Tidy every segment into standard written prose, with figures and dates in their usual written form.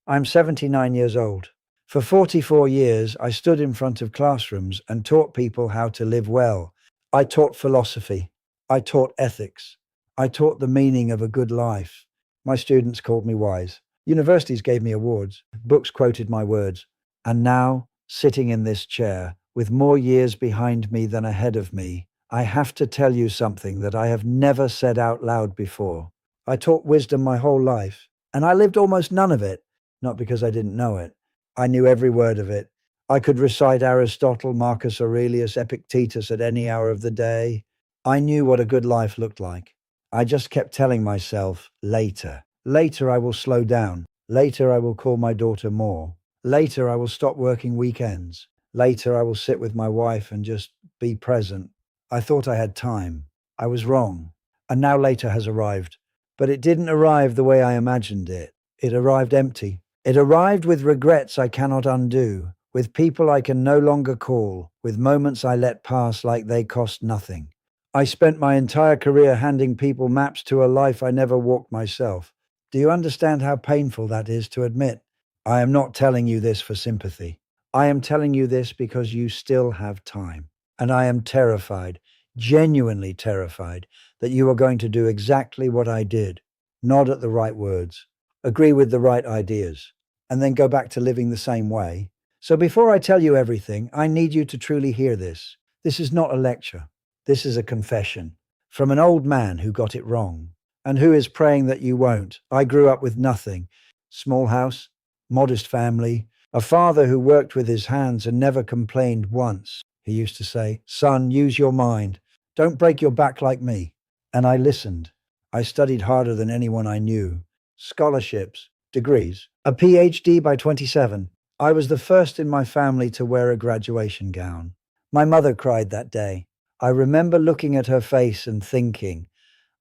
I'm 79 years old. For 44 years, I stood in front of classrooms and taught people how to live well. I taught philosophy. I taught ethics. I taught the meaning of a good life. My students called me wise. Universities gave me awards. Books quoted my words. And now, sitting in this chair, with more years behind me than ahead of me, I have to tell you something that I have never said out loud before. I taught wisdom my whole life, and I lived almost none of it, not because I didn't know it. I knew every word of it. I could recite Aristotle, Marcus Aurelius, Epictetus at any hour of the day. I knew what a good life looked like. I just kept telling myself, later. Later I will slow down. Later I will call my daughter more. Later I will stop working weekends. Later I will sit with my wife and just be present. I thought I had time. I was wrong. And now later has arrived. But it didn't arrive the way I imagined it. It arrived empty. It arrived with regrets I cannot undo, with people I can no longer call, with moments I let pass like they cost nothing. I spent my entire career handing people maps to a life I never walked myself. Do you understand how painful that is to admit? I am not telling you this for sympathy. I am telling you this because you still have time. And I am terrified, genuinely terrified, that you are going to do exactly what I did. Nod at the right words, agree with the right ideas, and then go back to living the same way. So before I tell you everything, I need you to truly hear this. This is not a lecture. This is a confession from an old man who got it wrong and who is praying that you won't. I grew up with nothing. Small house, modest family, a father who worked with his hands and never complained once. He used to say, "Son, use your mind. Don't break your back like me." And I listened. I studied harder than anyone I knew. Scholarships, degrees, a PhD by 27. I was the first in my family to wear a graduation gown. My mother cried that day. I remember looking at her face and thinking,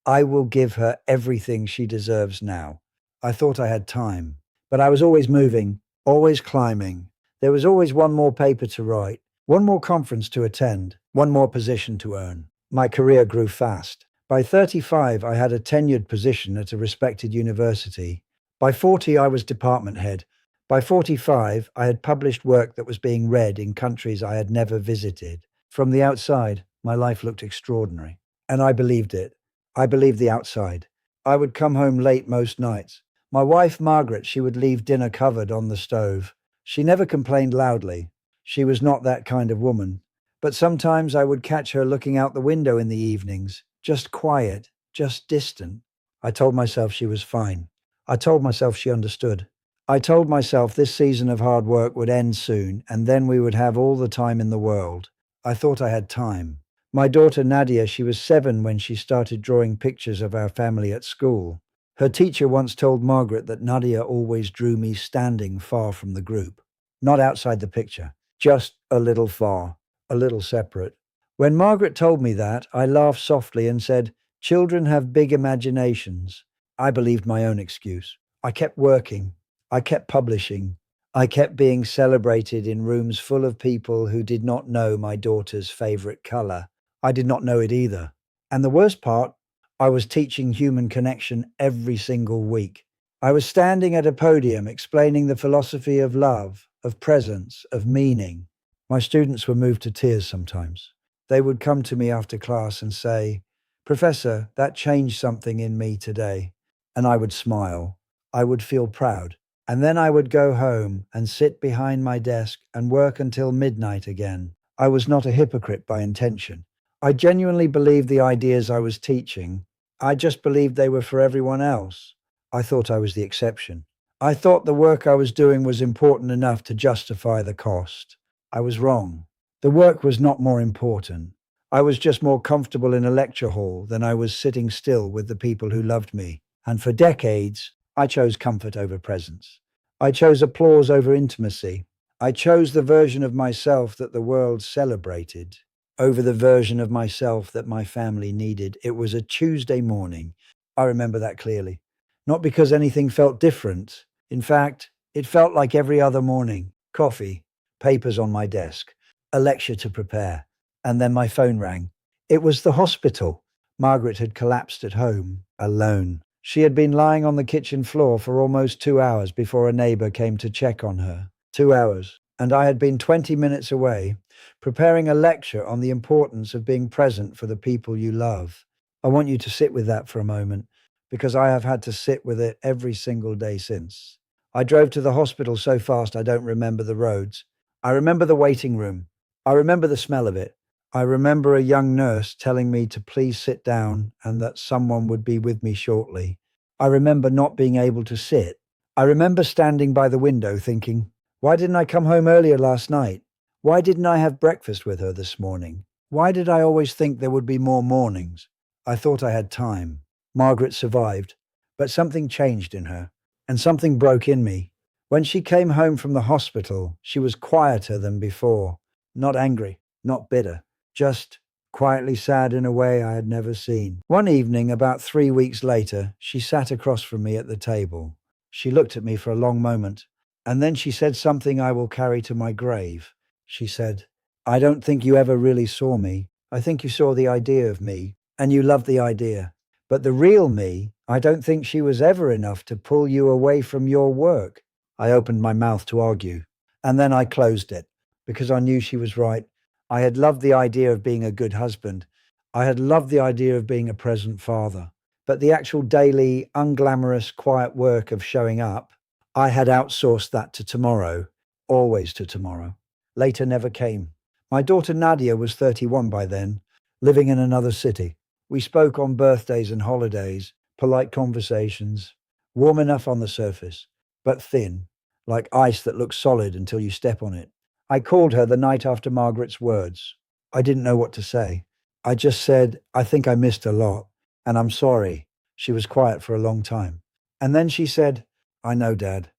I will give her everything she deserves now. I thought I had time, but I was always moving, always climbing. There was always one more paper to write, one more conference to attend, one more position to earn. My career grew fast. By 35, I had a tenured position at a respected university. By 40, I was department head. By 45, I had published work that was being read in countries I had never visited. From the outside, my life looked extraordinary. And I believed it. I believed the outside. I would come home late most nights. My wife, Margaret, she would leave dinner covered on the stove. She never complained loudly. She was not that kind of woman. But sometimes I would catch her looking out the window in the evenings, just quiet, just distant. I told myself she was fine. I told myself she understood. I told myself this season of hard work would end soon, and then we would have all the time in the world. I thought I had time. My daughter Nadia, she was 7 when she started drawing pictures of our family at school. Her teacher once told Margaret that Nadia always drew me standing far from the group. Not outside the picture, just a little far, a little separate. When Margaret told me that, I laughed softly and said, "Children have big imaginations." I believed my own excuse. I kept working. I kept publishing. I kept being celebrated in rooms full of people who did not know my daughter's favorite color. I did not know it either. And the worst part, I was teaching human connection every single week. I was standing at a podium explaining the philosophy of love, of presence, of meaning. My students were moved to tears sometimes. They would come to me after class and say, "Professor, that changed something in me today." And I would smile. I would feel proud. And then I would go home and sit behind my desk and work until midnight again. I was not a hypocrite by intention. I genuinely believed the ideas I was teaching. I just believed they were for everyone else. I thought I was the exception. I thought the work I was doing was important enough to justify the cost. I was wrong. The work was not more important. I was just more comfortable in a lecture hall than I was sitting still with the people who loved me. And for decades, I chose comfort over presence. I chose applause over intimacy. I chose the version of myself that the world celebrated over the version of myself that my family needed. It was a Tuesday morning. I remember that clearly. Not because anything felt different. In fact, it felt like every other morning. Coffee, papers on my desk, a lecture to prepare. And then my phone rang. It was the hospital. Margaret had collapsed at home, alone. She had been lying on the kitchen floor for almost 2 hours before a neighbor came to check on her. 2 hours. And I had been 20 minutes away, preparing a lecture on the importance of being present for the people you love. I want you to sit with that for a moment, because I have had to sit with it every single day since. I drove to the hospital so fast I don't remember the roads. I remember the waiting room. I remember the smell of it. I remember a young nurse telling me to please sit down and that someone would be with me shortly. I remember not being able to sit. I remember standing by the window thinking, why didn't I come home earlier last night? Why didn't I have breakfast with her this morning? Why did I always think there would be more mornings? I thought I had time. Margaret survived, but something changed in her, and something broke in me. When she came home from the hospital, she was quieter than before. Not angry, not bitter, just quietly sad in a way I had never seen. One evening, about 3 weeks later, she sat across from me at the table. She looked at me for a long moment, and then she said something I will carry to my grave. She said, I don't think you ever really saw me. I think you saw the idea of me, and you loved the idea. But the real me, I don't think she was ever enough to pull you away from your work. I opened my mouth to argue, and then I closed it, because I knew she was right. I had loved the idea of being a good husband. I had loved the idea of being a present father. But the actual daily, unglamorous, quiet work of showing up, I had outsourced that to tomorrow, always to tomorrow. Later never came. My daughter Nadia was 31 by then, living in another city. We spoke on birthdays and holidays, polite conversations, warm enough on the surface, but thin, like ice that looks solid until you step on it. I called her the night after Margaret's words. I didn't know what to say. I just said, I think I missed a lot, and I'm sorry. She was quiet for a long time. And then she said, I know, Dad.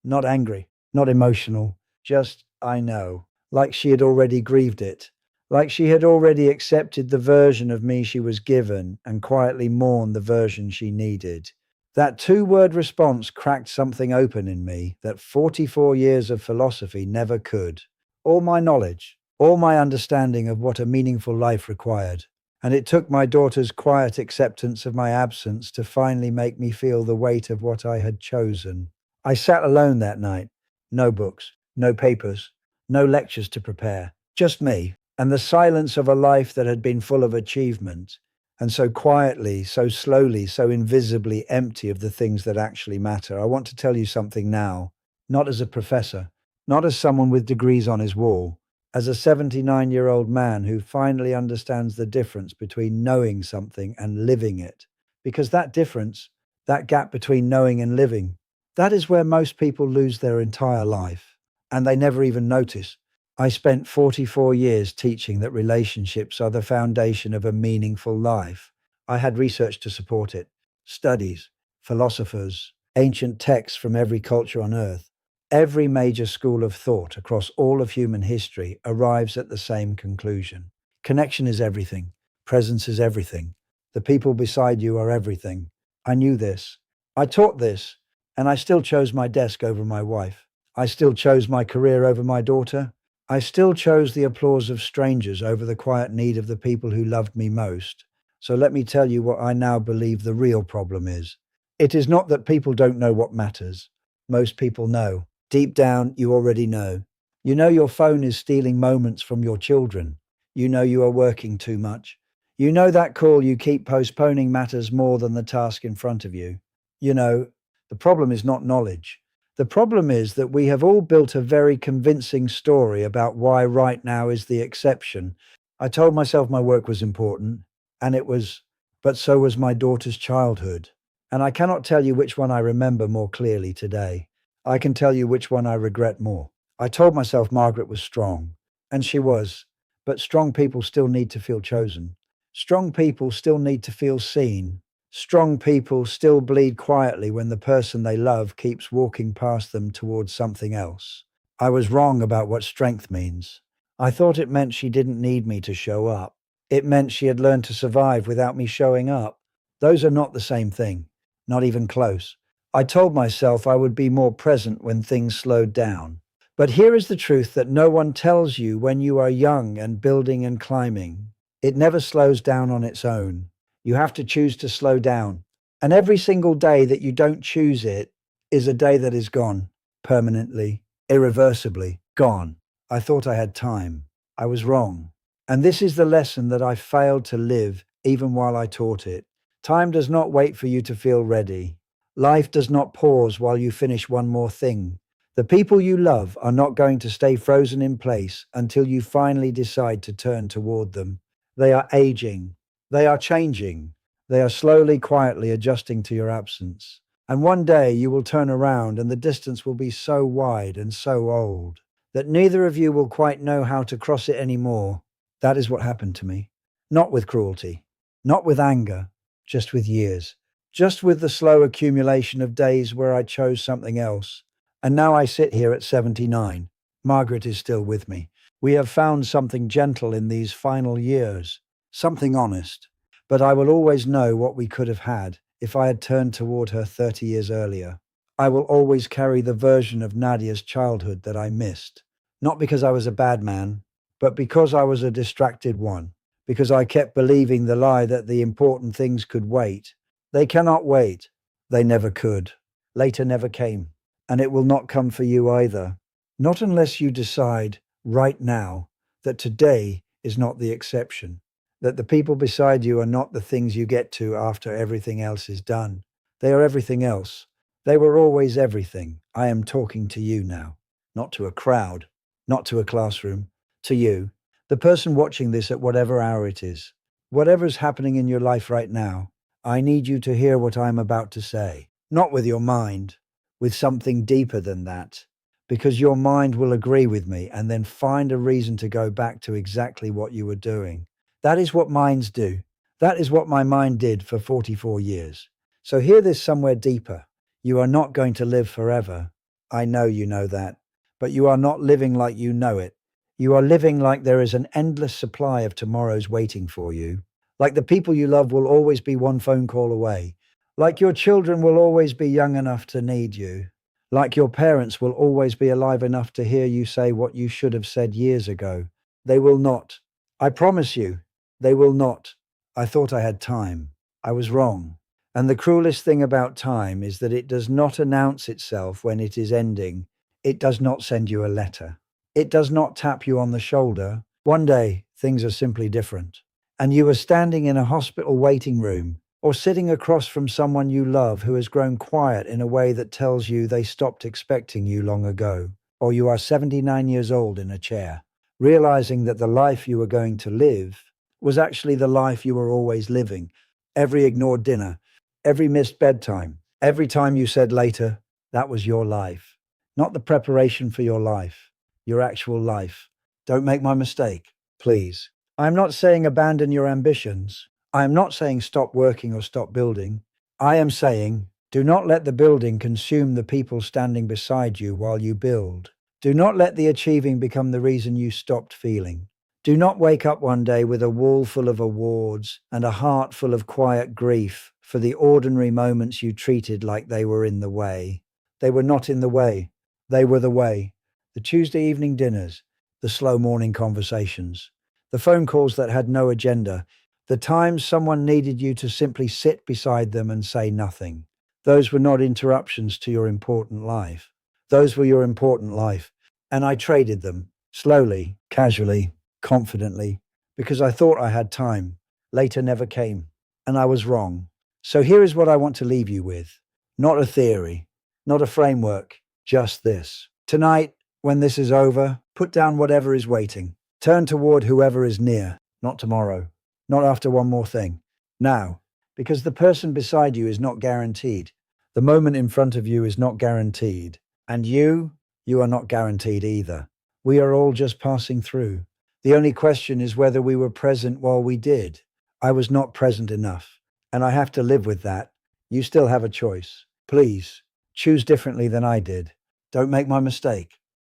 Not angry, not emotional, just, I know. Like she had already grieved it. Like she had already accepted the version of me she was given and quietly mourned the version she needed. That two-word response cracked something open in me that 44 years of philosophy never could. All my knowledge, all my understanding of what a meaningful life required. And it took my daughter's quiet acceptance of my absence to finally make me feel the weight of what I had chosen. I sat alone that night. No books, no papers, no lectures to prepare. Just me, and the silence of a life that had been full of achievement, and so quietly, so slowly, so invisibly empty of the things that actually matter. I want to tell you something now, not as a professor, not as someone with degrees on his wall, as a 79-year-old man who finally understands the difference between knowing something and living it. Because that difference, that gap between knowing and living, that is where most people lose their entire life, and they never even notice. I spent 44 years teaching that relationships are the foundation of a meaningful life. I had research to support it, studies, philosophers, ancient texts from every culture on earth. Every major school of thought across all of human history arrives at the same conclusion. Connection is everything. Presence is everything. The people beside you are everything. I knew this. I taught this, and I still chose my desk over my wife. I still chose my career over my daughter. I still chose the applause of strangers over the quiet need of the people who loved me most. So let me tell you what I now believe the real problem is. It is not that people don't know what matters. Most people know. Deep down, you already know. You know your phone is stealing moments from your children. You know you are working too much. You know that call you keep postponing matters more than the task in front of you. You know, the problem is not knowledge. The problem is that we have all built a very convincing story about why right now is the exception. I told myself my work was important, and it was, but so was my daughter's childhood. And I cannot tell you which one I remember more clearly today. I can tell you which one I regret more. I told myself Margaret was strong, and she was, but strong people still need to feel chosen. Strong people still need to feel seen. Strong people still bleed quietly when the person they love keeps walking past them towards something else. I was wrong about what strength means. I thought it meant she didn't need me to show up. It meant she had learned to survive without me showing up. Those are not the same thing, not even close. I told myself I would be more present when things slowed down. But here is the truth that no one tells you when you are young and building and climbing. It never slows down on its own. You have to choose to slow down. And every single day that you don't choose it is a day that is gone, permanently, irreversibly gone. I thought I had time. I was wrong. And this is the lesson that I failed to live even while I taught it. Time does not wait for you to feel ready. Life does not pause while you finish one more thing. The people you love are not going to stay frozen in place until you finally decide to turn toward them. They are aging. They are changing. They are slowly, quietly adjusting to your absence. And one day you will turn around and the distance will be so wide and so old that neither of you will quite know how to cross it anymore. That is what happened to me. Not with cruelty, not with anger, just with years. Just with the slow accumulation of days where I chose something else. And now I sit here at 79. Margaret is still with me. We have found something gentle in these final years, something honest. But I will always know what we could have had if I had turned toward her 30 years earlier. I will always carry the version of Nadia's childhood that I missed. Not because I was a bad man, but because I was a distracted one. Because I kept believing the lie that the important things could wait. They cannot wait. They never could. Later never came. And it will not come for you either. Not unless you decide right now that today is not the exception. That the people beside you are not the things you get to after everything else is done. They are everything else. They were always everything. I am talking to you now. Not to a crowd. Not to a classroom. To you. The person watching this at whatever hour it is. Whatever is happening in your life right now. I need you to hear what I'm about to say. Not with your mind, with something deeper than that. Because your mind will agree with me and then find a reason to go back to exactly what you were doing. That is what minds do. That is what my mind did for 44 years. So hear this somewhere deeper. You are not going to live forever. I know you know that. But you are not living like you know it. You are living like there is an endless supply of tomorrows waiting for you. Like the people you love will always be one phone call away. Like your children will always be young enough to need you. Like your parents will always be alive enough to hear you say what you should have said years ago. They will not. I promise you, they will not. I thought I had time. I was wrong. And the cruelest thing about time is that it does not announce itself when it is ending. It does not send you a letter. It does not tap you on the shoulder. One day, things are simply different. And you are standing in a hospital waiting room, or sitting across from someone you love who has grown quiet in a way that tells you they stopped expecting you long ago. Or you are 79 years old in a chair, realizing that the life you were going to live was actually the life you were always living. Every ignored dinner, every missed bedtime, every time you said later, that was your life. Not the preparation for your life, your actual life. Don't make my mistake, please. I'm not saying abandon your ambitions. I am not saying stop working or stop building. I am saying do not let the building consume the people standing beside you while you build. Do not let the achieving become the reason you stopped feeling. Do not wake up one day with a wall full of awards and a heart full of quiet grief for the ordinary moments you treated like they were in the way. They were not in the way. They were the way. The Tuesday evening dinners, the slow morning conversations, the phone calls that had no agenda, the times someone needed you to simply sit beside them and say nothing. Those were not interruptions to your important life. Those were your important life. And I traded them, slowly, casually, confidently, because I thought I had time. Later never came. And I was wrong. So here is what I want to leave you with. Not a theory, not a framework, just this. Tonight, when this is over, put down whatever is waiting. Turn toward whoever is near, not tomorrow, not after one more thing. Now, because the person beside you is not guaranteed. The moment in front of you is not guaranteed. And you are not guaranteed either. We are all just passing through. The only question is whether we were present while we did. I was not present enough, and I have to live with that. You still have a choice. Please, choose differently than I did. Don't make my mistake.